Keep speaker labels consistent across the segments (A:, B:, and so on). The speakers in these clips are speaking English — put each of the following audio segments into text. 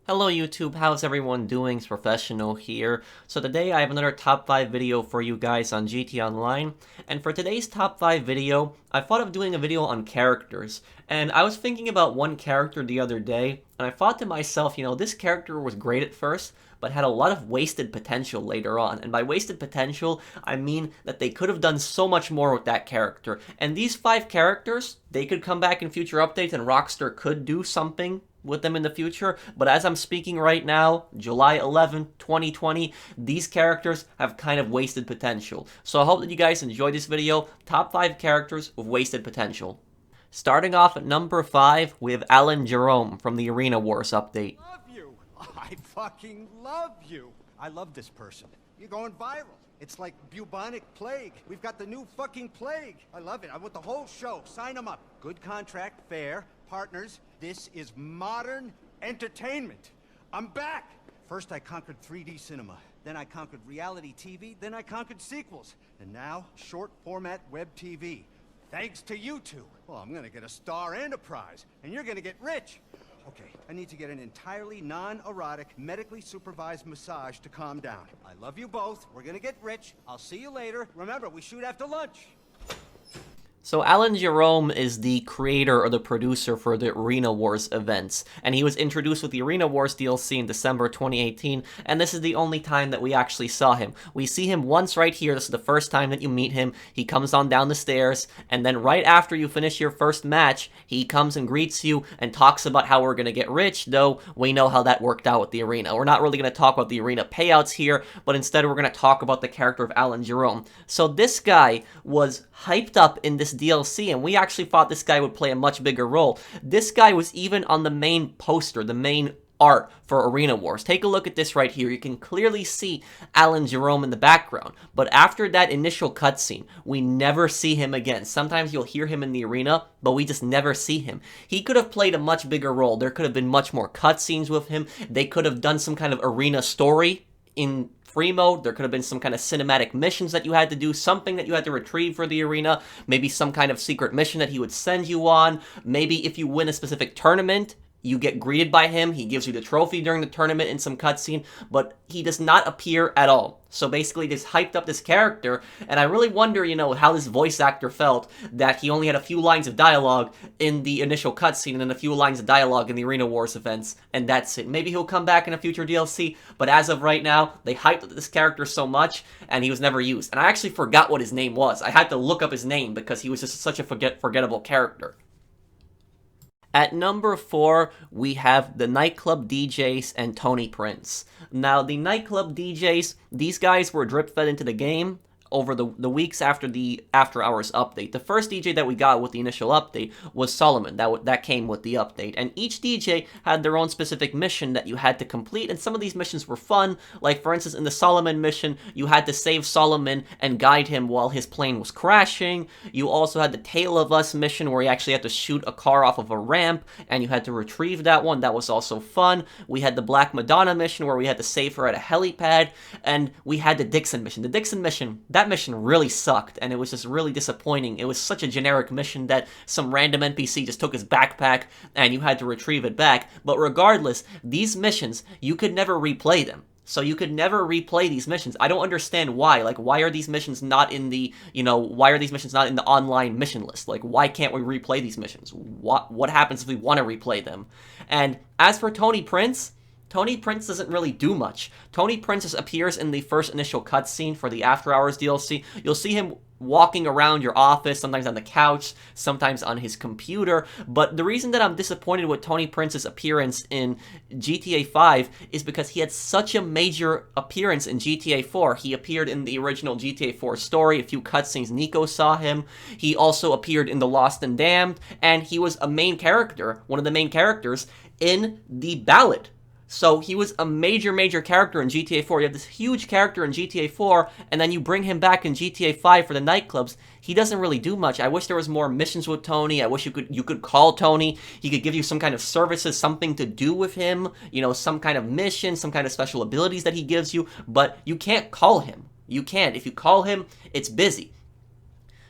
A: Hello YouTube, how's everyone doing? It's Professional here. So today I have another top 5 video for you guys on GT Online. And for today's top 5 video, I thought of doing a video on characters. And I was thinking about one character the other day, and I thought to myself, this character was great at first, but had a lot of wasted potential later on. And by wasted potential, I mean that they could have done so much more with that character. And these 5 characters, they could come back in future updates and Rockstar could do something with them in the future, but as I'm speaking right now, July 11th, 2020, these characters have kind of wasted potential. So I hope that you guys enjoyed this video, top 5 characters with wasted potential. Starting off at number 5, we have Jerome from the Arena Wars update.
B: Love you. I fucking love you. I love this person. You're going viral. It's like bubonic plague. We've got the new fucking plague. I love it. I want the whole show. Sign them up. Good contract, fair, partners. This is modern entertainment. I'm back. First I conquered 3D cinema. Then I conquered reality TV. Then I conquered sequels. And now, short format web TV. Thanks to you two. Well, I'm gonna get a star and a prize. And you're gonna get rich. Okay, I need to get an entirely non-erotic, medically supervised massage to calm down. I love you both. We're gonna get rich. I'll see you later. Remember, we shoot after lunch.
A: So Jerome is the creator or the producer for the Arena Wars events, and he was introduced with the Arena Wars DLC in December 2018, and this is the only time that we actually saw him. We see him once right here. This is the first time that you meet him. He comes on down the stairs, and then right after you finish your first match, he comes and greets you and talks about how we're going to get rich, though we know how that worked out with the Arena. We're not really going to talk about the Arena payouts here, but instead we're going to talk about the character of Jerome. So this guy was hyped up in this DLC, and we actually thought this guy would play a much bigger role. This guy was even on the main poster, the main art for Arena Wars. Take a look at this right here. You can clearly see Jerome in the background, but after that initial cutscene, we never see him again. Sometimes you'll hear him in the arena, but we just never see him. He could have played a much bigger role. There could have been much more cutscenes with him. They could have done some kind of arena story in free mode. There could have been some kind of cinematic missions that you had to do, something that you had to retrieve for the arena, maybe some kind of secret mission that he would send you on. Maybe if you win a specific tournament, you get greeted by him, he gives you the trophy during the tournament in some cutscene, but he does not appear at all. So basically, this hyped up this character, and I really wonder, how this voice actor felt that he only had a few lines of dialogue in the initial cutscene and then a few lines of dialogue in the Arena Wars events, and that's it. Maybe he'll come back in a future DLC, but as of right now, they hyped up this character so much, and he was never used. And I actually forgot what his name was. I had to look up his name because he was just such a forgettable character. At number 4, we have the nightclub DJs and Tony Prince. Now, the nightclub DJs, these guys were drip-fed into the game over the weeks after the After Hours update. The first DJ that we got with the initial update was Solomon. That came with the update. And each DJ had their own specific mission that you had to complete, and some of these missions were fun. Like, for instance, in the Solomon mission, you had to save Solomon and guide him while his plane was crashing. You also had the Tale of Us mission where you actually had to shoot a car off of a ramp, and you had to retrieve that one. That was also fun. We had the Black Madonna mission where we had to save her at a helipad, and we had the Dixon mission. The Dixon mission, that mission really sucked, and it was just really disappointing. It was such a generic mission that some random NPC just took his backpack and you had to retrieve it back. But regardless, these missions, you could never replay them. So you could never replay these missions. I don't understand why. Like, why are these missions not in the, why are these missions not in the online mission list? Like, why can't we replay these missions? What happens if we want to replay them? And as for Tony Prince doesn't really do much. Tony Prince just appears in the first initial cutscene for the After Hours DLC. You'll see him walking around your office, sometimes on the couch, sometimes on his computer. But the reason that I'm disappointed with Tony Prince's appearance in GTA 5 is because he had such a major appearance in GTA 4. He appeared in the original GTA 4 story, a few cutscenes, Nico saw him. He also appeared in The Lost and Damned, and he was a main character, one of the main characters, in The Ballad. So he was a major character in GTA 4. You have this huge character in GTA 4, and then you bring him back in GTA 5 for the nightclubs. He doesn't really do much. I wish there was more missions with Tony. I wish you could call Tony. He could give you some kind of services, something to do with him, some kind of mission, some kind of special abilities that he gives you, but you can't call him. You can't. If you call him, it's busy.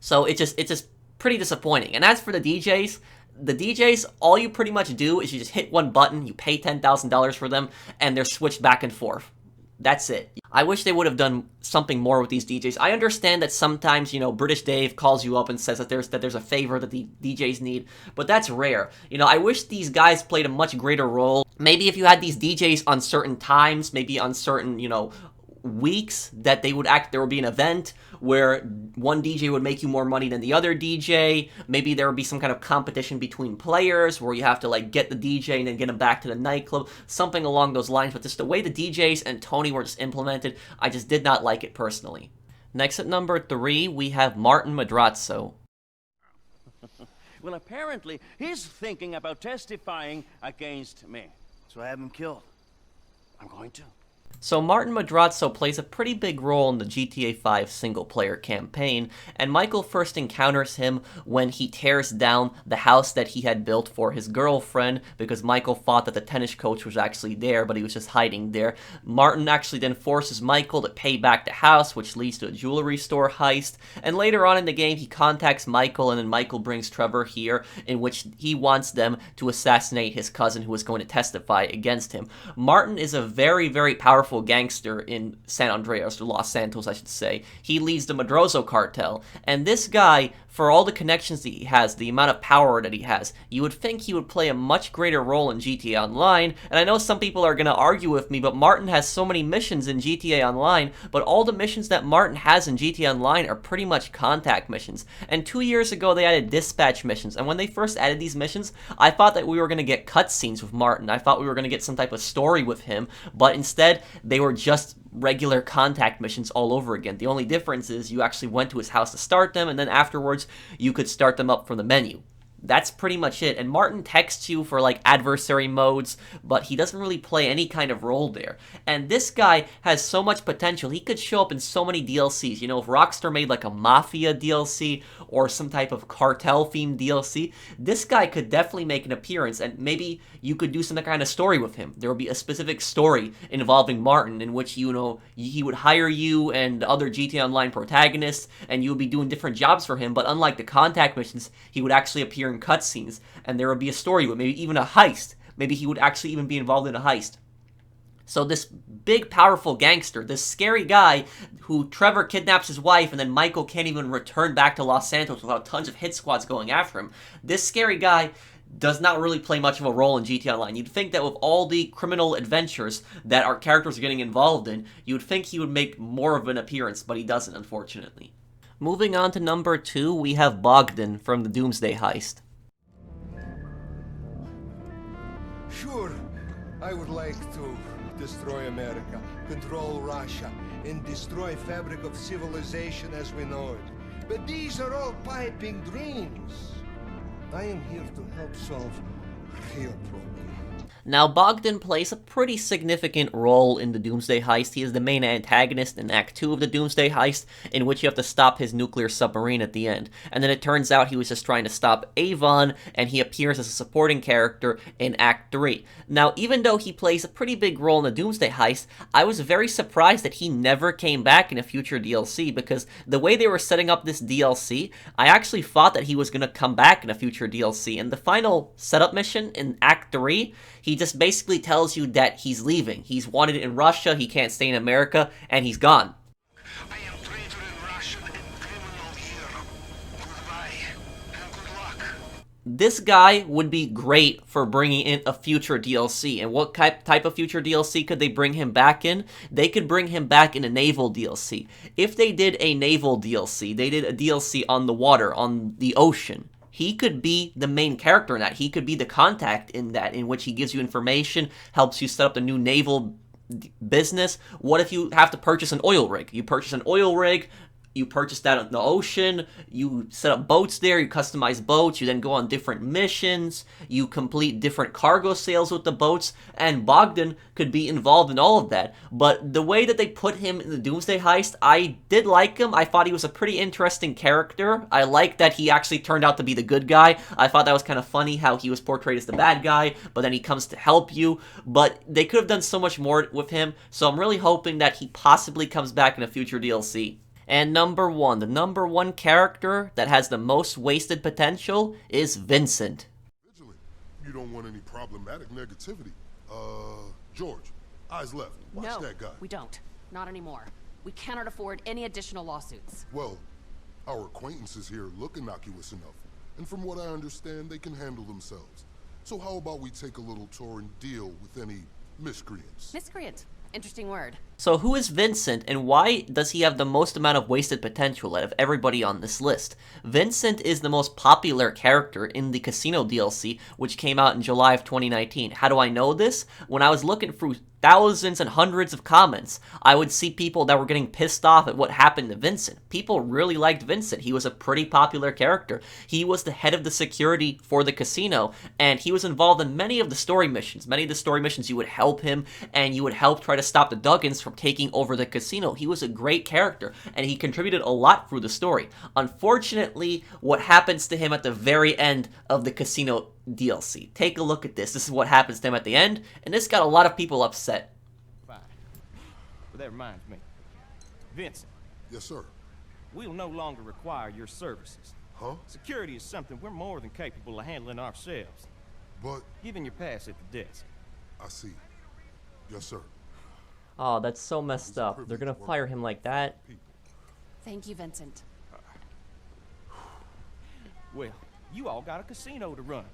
A: So it's just pretty disappointing. And as for the DJs, The DJs, all you pretty much do is you just hit one button, you pay $10,000 for them, and they're switched back and forth. That's it. I wish they would have done something more with these DJs. I understand that sometimes, British Dave calls you up and says that there's a favor that the DJs need, but that's rare. I wish these guys played a much greater role. Maybe if you had these DJs on certain times, maybe on certain, weeks that there would be an event where one DJ would make you more money than the other DJ. Maybe there would be some kind of competition between players where you have to get the DJ and then get him back to the nightclub, something along those lines. But just the way the DJs and Tony were just implemented, I just did not like it personally. Next at number 3, we have Martin Madrazo.
C: Well, apparently he's thinking about testifying against me.
D: So I have him killed.
C: I'm going to.
A: So Martin Madrazo plays a pretty big role in the GTA 5 single-player campaign, and Michael first encounters him when he tears down the house that he had built for his girlfriend, because Michael thought that the tennis coach was actually there, but he was just hiding there. Martin actually then forces Michael to pay back the house, which leads to a jewelry store heist, and later on in the game he contacts Michael, and then Michael brings Trevor here, in which he wants them to assassinate his cousin who is going to testify against him. Martin is a very, very powerful gangster in San Andreas, or Los Santos, I should say. He leads the Madrazo cartel, and this guy, for all the connections that he has, the amount of power that he has, you would think he would play a much greater role in GTA Online, and I know some people are going to argue with me, but Martin has so many missions in GTA Online, but all the missions that Martin has in GTA Online are pretty much contact missions, and 2 years ago they added dispatch missions, and when they first added these missions, I thought that we were going to get cutscenes with Martin. I thought we were going to get some type of story with him, but instead, they were just regular contact missions all over again. The only difference is you actually went to his house to start them, and then afterwards, you could start them up from the menu. That's pretty much it. And Martin texts you for adversary modes, but he doesn't really play any kind of role there. And this guy has so much potential. He could show up in so many DLCs. If Rockstar made a Mafia DLC or some type of cartel themed DLC, this guy could definitely make an appearance, and maybe you could do some kind of story with him. There would be a specific story involving Martin in which, he would hire you and other GTA Online protagonists, and you would be doing different jobs for him, but unlike the contact missions, he would actually appear in cutscenes, and there would be a story with maybe even a heist. Maybe he would actually even be involved in a heist. So this big, powerful gangster, this scary guy who Trevor kidnaps his wife, and then Michael can't even return back to Los Santos without tons of hit squads going after him. This scary guy does not really play much of a role in GTA Online. You'd think that with all the criminal adventures that our characters are getting involved in, you'd think he would make more of an appearance, but he doesn't, unfortunately. Moving on to number 2, we have Bogdan from the Doomsday Heist.
E: Sure, I would like to destroy America, control Russia, and destroy fabric of civilization as we know it. But these are all piping dreams. I am here to help solve real problems.
A: Now, Bogdan plays a pretty significant role in the Doomsday Heist. He is the main antagonist in Act 2 of the Doomsday Heist, in which you have to stop his nuclear submarine at the end. And then it turns out he was just trying to stop Avon, and he appears as a supporting character in Act 3. Now, even though he plays a pretty big role in the Doomsday Heist, I was very surprised that he never came back in a future DLC, because the way they were setting up this DLC, I actually thought that he was going to come back in a future DLC. And the final setup mission in Act 3, he just basically tells you that he's leaving. He's wanted in Russia, he can't stay in America, and he's gone.
E: I am traitor in Russia and criminal here. Goodbye, and good luck.
A: This guy would be great for bringing in a future DLC. And what type of future DLC could they bring him back in? They could bring him back in a naval DLC. If they did a naval DLC, they did a DLC on the water, on the ocean, he could be the main character in that. He could be the contact in that, in which he gives you information, helps you set up the new naval business. What if you have to purchase an oil rig? You purchase an oil rig, you purchase that in the ocean, you set up boats there, you customize boats, you then go on different missions, you complete different cargo sales with the boats, and Bogdan could be involved in all of that. But the way that they put him in the Doomsday Heist, I did like him. I thought he was a pretty interesting character. I liked that he actually turned out to be the good guy. I thought that was kind of funny how he was portrayed as the bad guy, but then he comes to help you. But they could have done so much more with him, so I'm really hoping that he possibly comes back in a future DLC. And number 1, the number 1 character that has the most wasted potential is Vincent.
D: you don't want any problematic negativity. George, eyes left. Watch that guy.
F: We don't. Not anymore. We cannot afford any additional lawsuits.
D: Well, our acquaintances here look innocuous enough. And from what I understand, they can handle themselves. So how about we take a little tour and deal with any miscreants?
F: Miscreant. Interesting word.
A: So who is Vincent, and why does he have the most amount of wasted potential out of everybody on this list? Vincent is the most popular character in the Casino DLC, which came out in July of 2019. How do I know this? When I was looking through thousands and hundreds of comments, I would see people that were getting pissed off at what happened to Vincent. People really liked Vincent. He was a pretty popular character. He was the head of the security for the casino, and he was involved in many of the story missions. Many of the story missions, you would help him, and you would help try to stop the Duggans from taking over the casino. He was a great character, and he contributed a lot through the story. Unfortunately, what happens to him at the very end of the casino DLC. Take a look at this. This is what happens to him at the end, and this got a lot of people upset.
G: Fine. But that reminds me. Vincent,
D: Yes, sir.
G: we'll no longer require your services.
D: Huh?
G: Security is something we're more than capable of handling ourselves.
D: But,
G: Given your pass at the desk.
D: I see. Yes, sir.
A: Oh, that's so messed up. They're gonna fire him like that.
F: Thank you, Vincent.
G: Well, you all got a casino to run.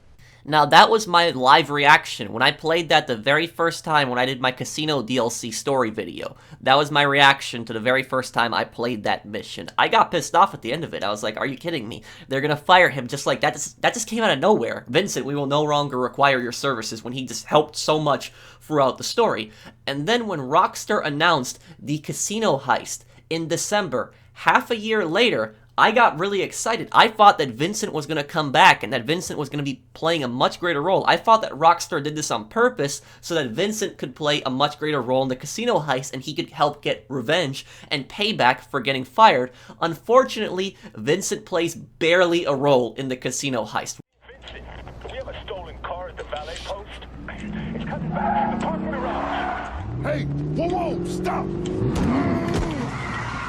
A: Now, that was my live reaction when I played that the very first time when I did my Casino DLC story video. That was my reaction to the very first time I played that mission. I got pissed off at the end of it. I was like, are you kidding me? They're gonna fire him just like that. That just came out of nowhere. Vincent, we will no longer require your services, when he just helped so much throughout the story. And then when Rockstar announced the casino heist in December, half a year later, I got really excited. I thought that Vincent was going to come back and that Vincent was going to be playing a much greater role. I thought that Rockstar did this on purpose so that Vincent could play a much greater role in the casino heist and he could help get revenge and payback for getting fired. Unfortunately, Vincent plays barely a role in the casino heist.
H: Vincent, we have a stolen car at the valet post. It's coming back from the parking garage.
D: Hey, whoa, stop!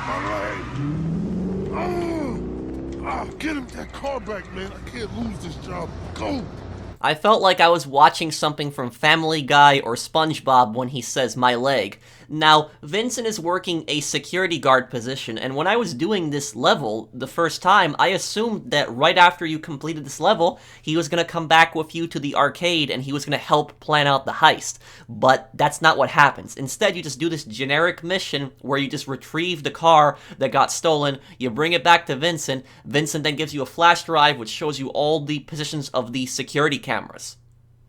D: My leg. Get him that car back, man. I can't lose this job. Go!
A: I felt like I was watching something from Family Guy or SpongeBob when he says, my leg. Now, Vincent is working a security guard position, and when I was doing this level the first time, I assumed that right after you completed this level, he was going to come back with you to the arcade and he was going to help plan out the heist. But that's not what happens. Instead, you just do this generic mission where you just retrieve the car that got stolen, you bring it back to Vincent, Vincent then gives you a flash drive which shows you all the positions of the security cameras.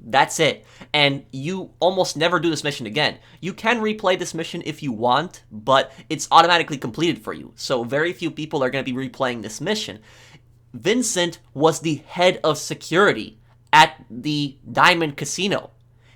A: That's it. And you almost never do this mission again. You can replay this mission if you want, but it's automatically completed for you. So very few people are going to be replaying this mission. Vincent was the head of security at the Diamond Casino.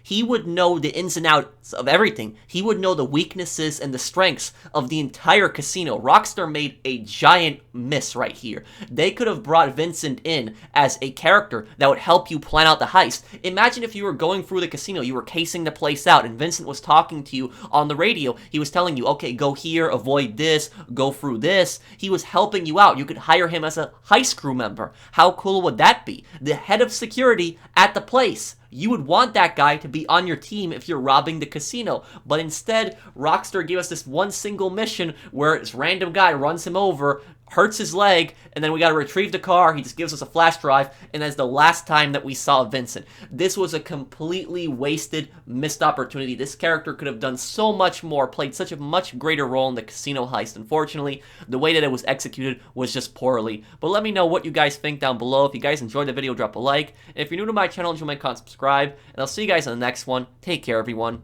A: He would know the ins and outs of everything. He would know the weaknesses and the strengths of the entire casino. Rockstar made a giant miss right here. They could have brought Vincent in as a character that would help you plan out the heist. Imagine if you were going through the casino, you were casing the place out, and Vincent was talking to you on the radio. He was telling you, okay, go here, avoid this, go through this. He was helping you out. You could hire him as a heist crew member. How cool would that be? The head of security at the place. You would want that guy to be on your team if you're robbing the casino. But instead, Rockstar gave us this one single mission where this random guy runs him over, hurts his leg, and then we gotta retrieve the car. He just gives us a flash drive, and that's the last time that we saw Vincent. This was a completely wasted, missed opportunity. This character could have done so much more, played such a much greater role in the casino heist. Unfortunately, the way that it was executed was just poorly. But let me know what you guys think down below. If you guys enjoyed the video, drop a like. And if you're new to my channel, join my channel, subscribe. And I'll see you guys in the next one. Take care, everyone.